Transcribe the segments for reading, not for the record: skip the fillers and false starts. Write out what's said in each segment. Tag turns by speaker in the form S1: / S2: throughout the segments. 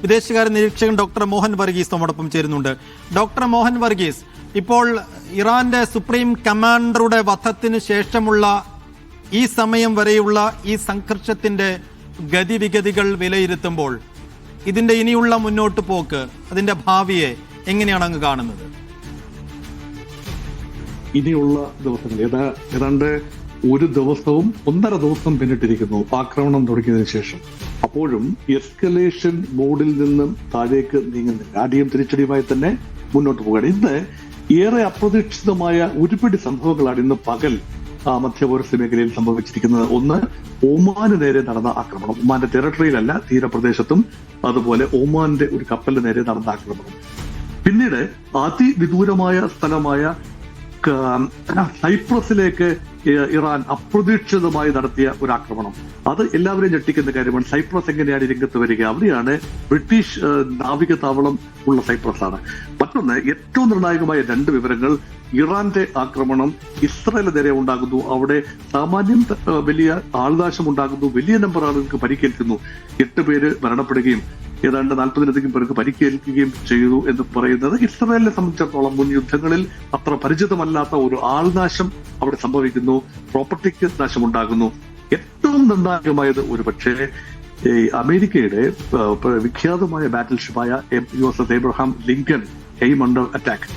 S1: വിദേശകാര്യ നിരീക്ഷകൻ ഡോക്ടർ മോഹൻ വർഗീസ് നമ്മോടൊപ്പം ചേരുന്നുണ്ട്. ഡോക്ടർ മോഹൻ വർഗീസ്, ഇപ്പോൾ ഇറാന്റെ സുപ്രീം കമാൻഡറുടെ വധത്തിന് ശേഷമുള്ള ഈ സമയം വരെയുള്ള ഈ സംഘർഷത്തിന്റെ ഗതിവിഗതികൾ വിലയിരുത്തുമ്പോൾ ഇതിന്റെ ഇനിയുള്ള മുന്നോട്ട് പോക്ക്, അതിന്റെ ഭാവിയെ എങ്ങനെയാണ് അങ്ങ് കാണുന്നത്?
S2: ഇനിയുള്ള ദിവസങ്ങൾ ഏതാണ്ട് ഒരു ദിവസവും 1.5 ദിവസം പിന്നിട്ടിരിക്കുന്നു ആക്രമണം തുടങ്ങിയതിനു ശേഷം. അപ്പോഴും എസ്കലേഷൻ മോഡിൽ നിന്നും താഴേക്ക് നീങ്ങുന്നില്ല. അടിയും തിരിച്ചടിയുമായി തന്നെ മുന്നോട്ട് പോകുകയാണ്. ഇന്ന് ഏറെ അപ്രതീക്ഷിതമായ ഒരുപിടി സംഭവങ്ങളാണ് ഇന്ന് പകൽ മധ്യപൗരസ്ത്യ മേഖലയിൽ സംഭവിച്ചിരിക്കുന്നത്. ഒന്ന്, ഒമാന് നേരെ നടന്ന ആക്രമണം. ഒമാന്റെ ടെറിട്ടറിയിലല്ല, തീരപ്രദേശത്തും അതുപോലെ ഒമാന്റെ ഒരു കപ്പലിന് നേരെ നടന്ന ആക്രമണം. പിന്നീട് അതിവിദൂരമായ സ്ഥലമായ സൈപ്രസിലേക്ക് ഇറാൻ അപ്രതീക്ഷിതമായി നടത്തിയ ഒരു ആക്രമണം. അത് എല്ലാവരെയും ഞെട്ടിക്കുന്ന കാര്യമാണ്. സൈപ്രസ് എങ്ങനെയാണ് രംഗത്ത് വരിക? അവിടെയാണ് ബ്രിട്ടീഷ് നാവിക താവളം ഉള്ള സൈപ്രസ് ആണ്. മറ്റൊന്ന്, ഏറ്റവും നിർണായകമായ 2 വിവരങ്ങൾ. ഇറാന്റെ ആക്രമണം ഇസ്രായേൽ നേരെ ഉണ്ടാകുന്നു. അവിടെ സാമാന്യം വലിയ ആൾനാശം ഉണ്ടാകുന്നു. വലിയ നമ്പർ ആളുകൾക്ക് പരിക്കേൽക്കുന്നു. 8 പേര് മരണപ്പെടുകയും ഏതാണ്ട് 40-ലധികം പേർക്ക് പരിക്കേൽക്കുകയും ചെയ്തു എന്ന് പറയുന്നത് ഇസ്രായേലിനെ സംബന്ധിച്ചിടത്തോളം മുൻ യുദ്ധങ്ങളിൽ അത്ര പരിചിതമല്ലാത്ത ഒരു ആൾനാശം അവിടെ സംഭവിക്കുന്നു. പ്രോപ്പർട്ടിക്ക് നാശമുണ്ടാകുന്നു. ഏറ്റവും നിർണായകമായത് ഒരുപക്ഷെ അമേരിക്കയുടെ വിഖ്യാതമായ ബാറ്റിൽഷിപ്പായ USS Abraham Lincoln came under attack.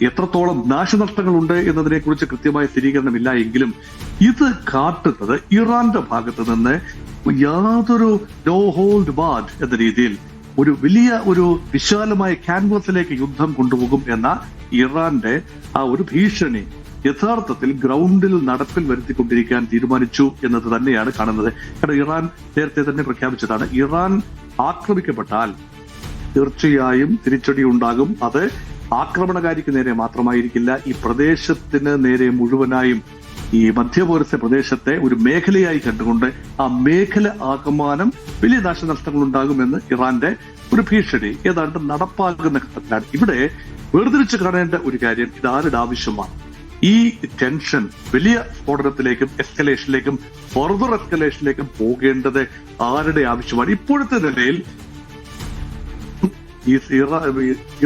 S2: എത്രത്തോളം നാശനഷ്ടങ്ങളുണ്ട് എന്നതിനെ കുറിച്ച് കൃത്യമായ സ്ഥിരീകരണമില്ല എങ്കിലും ഇത് കാട്ടുന്നത് ഇറാന്റെ ഭാഗത്ത് നിന്ന് യാതൊരു നോ ഹോൾഡ് ബാർഡ് എന്ന രീതിയിൽ ഒരു വിശാലമായ ക്യാൻവാസിലേക്ക് യുദ്ധം കൊണ്ടുപോകും എന്ന ഇറാന്റെ ആ ഒരു ഭീഷണി യഥാർത്ഥത്തിൽ ഗ്രൗണ്ടിൽ നടപ്പിൽ വരുത്തിക്കൊണ്ടിരിക്കാൻ തീരുമാനിച്ചു എന്നത് തന്നെയാണ് കാണുന്നത്. കാരണം ഇറാൻ നേരത്തെ തന്നെ പ്രഖ്യാപിച്ചതാണ്, ഇറാൻ ആക്രമിക്കപ്പെട്ടാൽ തീർച്ചയായും തിരിച്ചടി ഉണ്ടാകും. അത് ആക്രമണകാരിക്ക് നേരെ മാത്രമായിരിക്കില്ല, ഈ പ്രദേശത്തിന് നേരെ മുഴുവനായും ഈ മധ്യപൗരസ്ത്യ പ്രദേശത്തെ ഒരു മേഖലയായി കണ്ടുകൊണ്ട് ആ മേഖല ആകമാനം വലിയ നാശനഷ്ടങ്ങൾ ഉണ്ടാകുമെന്ന് ഇറാന്റെ ഒരു ഭീഷണി ഏതാണ്ട് നടപ്പാകുന്ന ഘട്ടത്തിലാണ്. ഇവിടെ വേർതിരിച്ച് കാണേണ്ട ഒരു കാര്യം, ഇതാരുടെ ആവശ്യമാണ്? ഈ ടെൻഷൻ വലിയ സ്ഫോടനത്തിലേക്കും എസ്കലേഷനിലേക്കും ഫർദർ എസ്കലേഷനിലേക്കും പോകേണ്ടത് ആരുടെ ആവശ്യമാണ്? ഇപ്പോഴത്തെ നിലയിൽ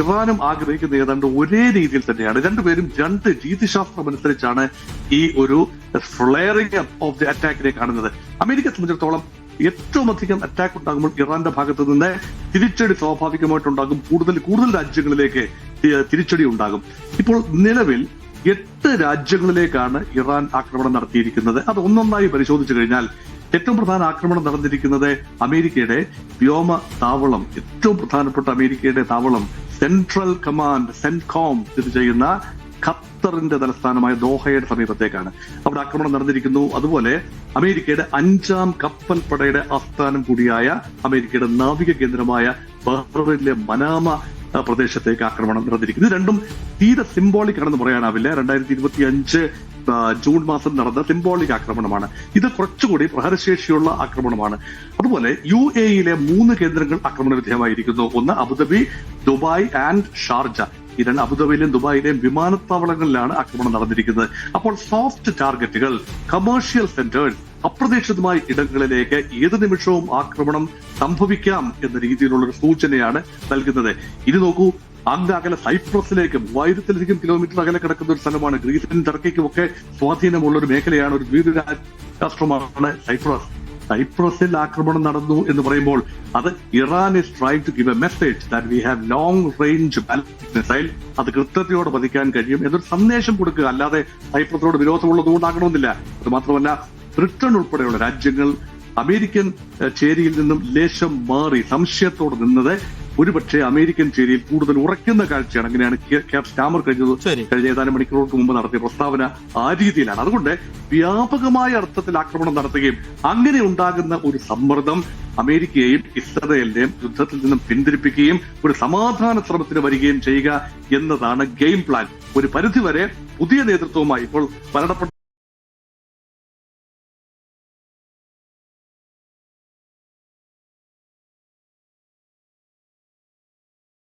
S2: ഇറാനും ആഗ്രഹിക്കുന്ന ഏതാണ്ട് ഒരേ രീതിയിൽ തന്നെയാണ്. രണ്ടുപേരും 2 രീതിശാസ്ത്രം അനുസരിച്ചാണ് ഈ ഒരു ഫ്ലെയറിംഗ് ഓഫ് ദി അറ്റാക്കിനെ കാണുന്നത്. അമേരിക്കയെ സംബന്ധിച്ചിടത്തോളം ഏറ്റവും അധികം അറ്റാക്ക് ഉണ്ടാകുമ്പോൾ ഇറാന്റെ ഭാഗത്ത് നിന്ന് തിരിച്ചടി സ്വാഭാവികമായിട്ടുണ്ടാകും. കൂടുതൽ രാജ്യങ്ങളിലേക്ക് തിരിച്ചടി ഉണ്ടാകും. ഇപ്പോൾ നിലവിൽ 8 രാജ്യങ്ങളിലേക്കാണ് ഇറാൻ ആക്രമണം നടത്തിയിരിക്കുന്നത്. അത് ഒന്നൊന്നായി പരിശോധിച്ചു കഴിഞ്ഞാൽ ഏറ്റവും പ്രധാന ആക്രമണം നടന്നിരിക്കുന്നത് അമേരിക്കയുടെ വ്യോമ താവളം, ഏറ്റവും പ്രധാനപ്പെട്ട അമേരിക്കയുടെ താവളം സെൻട്രൽ കമാൻഡ് സെൻകോം സ്ഥിതി ചെയ്യുന്ന ഖത്തറിന്റെ തലസ്ഥാനമായ ദോഹയുടെ സമീപത്തേക്കാണ്. അവിടെ ആക്രമണം നടന്നിരിക്കുന്നു. അതുപോലെ അമേരിക്കയുടെ 5ാം കപ്പൽ പടയുടെ ആസ്ഥാനം കൂടിയായ അമേരിക്കയുടെ നാവിക കേന്ദ്രമായ ബഹ്റൈനിലെ മനാമ പ്രദേശത്തേക്ക് ആക്രമണം നടന്നിരിക്കുന്നു. ഇത് രണ്ടും തീരെ സിംബോളിക് ആണെന്ന് പറയാനാവില്ല. 2025 ജൂൺ മാസം നടന്ന സിംബോളിക് ആക്രമണമാണ്. ഇത് കുറച്ചുകൂടി പ്രഹരശേഷിയുള്ള ആക്രമണമാണ്. അതുപോലെ UAEയിലെ 3 കേന്ദ്രങ്ങൾ ആക്രമണ വിധേയമായിരിക്കുന്നു. ഒന്ന് അബുദാബി, ദുബായ് ആൻഡ് ഷാർജ. ഈ 2 അബുദാബിയിലെയും ദുബായിലെയും വിമാനത്താവളങ്ങളിലാണ് ആക്രമണം നടന്നിരിക്കുന്നത്. അപ്പോൾ സോഫ്റ്റ് ടാർഗറ്റുകൾ, കമേഴ്ഷ്യൽ സെന്റേഴ്സ്, അപ്രതീക്ഷിതമായ ഇടങ്ങളിലേക്ക് ഏത് നിമിഷവും ആക്രമണം സംഭവിക്കാം എന്ന രീതിയിലുള്ള ഒരു സൂചനയാണ് നൽകുന്നത്. ഇനി നോക്കൂ, അങ്ങ് അകലെ സൈപ്രസിലേക്ക് 3000-ലധികം കിലോമീറ്റർ അകലെ കിടക്കുന്ന ഒരു സ്ഥലമാണ്. ഗ്രീസിനും ടർക്കിക്കും ഒക്കെ സ്വാധീനമുള്ള ഒരു മേഖലയാണ്, ഒരു ദ്വീപ രാഷ്ട്രമാണ് സൈപ്രസ്. സൈപ്രസിൽ ആക്രമണം നടന്നു എന്ന് പറയുമ്പോൾ അത് Iran is trying to give a message that we have long range ballistic missile. അത് കൃത്യതയോടെ പതിക്കാൻ കഴിയും എന്നൊരു സന്ദേശം കൊടുക്കുക. അല്ലാതെ സൈപ്രസിനോട് വിരോധമുള്ളതുകൊണ്ടാകണമെന്നില്ല. അത് മാത്രമല്ല, ബ്രിട്ടൻ ഉൾപ്പെടെയുള്ള രാജ്യങ്ങൾ അമേരിക്കൻ ചേരിയിൽ നിന്നും ലേശം മാറി സംശയത്തോടെ നിന്നത് ഒരുപക്ഷെ അമേരിക്കൻ ചേരിയിൽ കൂടുതൽ ഉറയ്ക്കുന്ന കാഴ്ചയാണ്. അങ്ങനെയാണ് ക്യാപ് സ്റ്റാമർ കഴിഞ്ഞ ഏതാനും മണിക്കൂറുകൾക്ക് മുമ്പ് നടത്തിയ പ്രസ്താവന ആ രീതിയിലാണ്. അതുകൊണ്ട് വ്യാപകമായ അർത്ഥത്തിൽ ആക്രമണം നടത്തുകയും അങ്ങനെ ഉണ്ടാകുന്ന ഒരു സമ്മർദ്ദം അമേരിക്കയെയും ഇസ്രായേലിനെയും യുദ്ധത്തിൽ നിന്നും പിന്തിരിപ്പിക്കുകയും ഒരു സമാധാന ശ്രമത്തിന് വരികയും ചെയ്യുക എന്നതാണ് ഗെയിം പ്ലാൻ. ഒരു പരിധിവരെ പുതിയ നേതൃത്വവുമായി, ഇപ്പോൾ മരണപ്പെട്ട